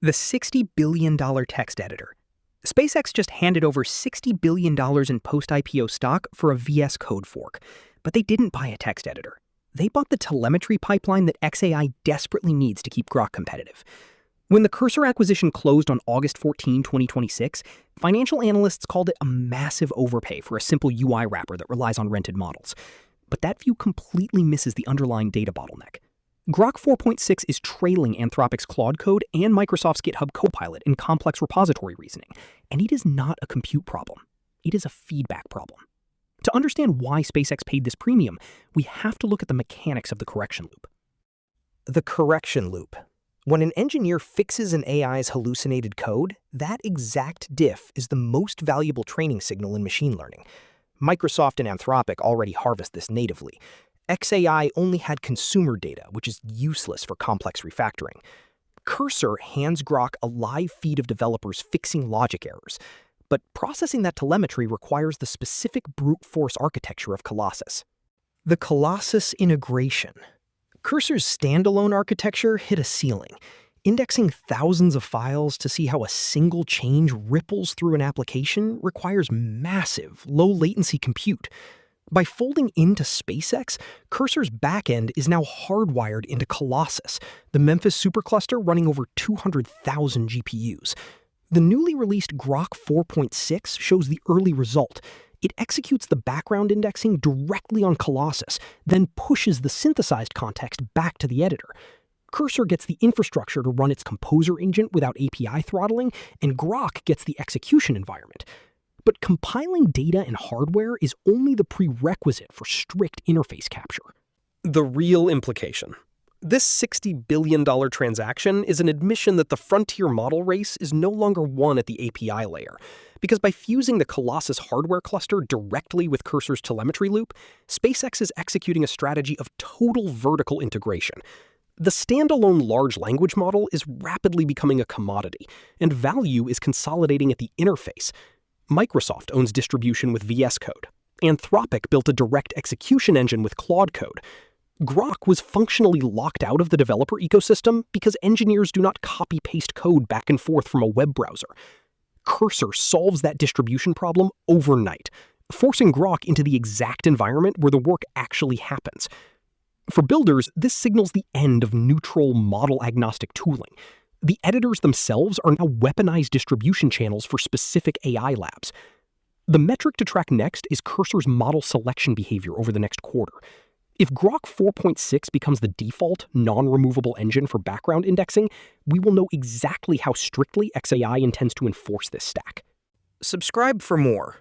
The $60 billion text editor. SpaceX just handed over $60 billion in post-IPO stock for a VS Code fork, but they didn't buy a text editor. They bought the telemetry pipeline that xAI desperately needs to keep Grok competitive. When the Cursor acquisition closed on August 14, 2026, financial analysts called it a massive overpay for a simple UI wrapper that relies on rented models. But that view completely misses the underlying data bottleneck. Grok 4.6 is trailing Anthropic's Claude Code and Microsoft's GitHub Copilot in complex repository reasoning, and it is not a compute problem. It is a feedback problem. To understand why SpaceX paid this premium, we have to look at the mechanics of the correction loop. The correction loop. When an engineer fixes an AI's hallucinated code, that exact diff is the most valuable training signal in machine learning. Microsoft and Anthropic already harvest this natively. xAI only had consumer data, which is useless for complex refactoring. Cursor hands Grok a live feed of developers fixing logic errors, but processing that telemetry requires the specific brute force architecture of Colossus. The Colossus Integration. Cursor's standalone architecture hit a ceiling, indexing thousands of files to see how a single change ripples through an application requires massive, low-latency compute. By folding into SpaceX, Cursor's backend is now hardwired into Colossus, the Memphis supercluster running over 200,000 GPUs. The newly released Grok 4.6 shows the early result. It executes the background indexing directly on Colossus, then pushes the synthesized context back to the editor. Cursor gets the infrastructure to run its composer agent without API throttling, and Grok gets the execution environment. But compiling data and hardware is only the prerequisite for strict interface capture. The real implication. This $60 billion transaction is an admission that the frontier model race is no longer won at the API layer, because by fusing the Colossus hardware cluster directly with Cursor's telemetry loop, SpaceX is executing a strategy of total vertical integration. The standalone large language model is rapidly becoming a commodity, and value is consolidating at the interface. Microsoft owns distribution with VS Code. Anthropic built a direct execution engine with Claude Code. Grok was functionally locked out of the developer ecosystem because engineers do not copy-paste code back and forth from a web browser. Cursor solves that distribution problem overnight, forcing Grok into the exact environment where the work actually happens. For builders, this signals the end of neutral, model-agnostic tooling. The editors themselves are now weaponized distribution channels for specific AI labs. The metric to track next is Cursor's model selection behavior over the next quarter. If Grok 4.6 becomes the default, non-removable engine for background indexing, we will know exactly how strictly xAI intends to enforce this stack. Subscribe for more.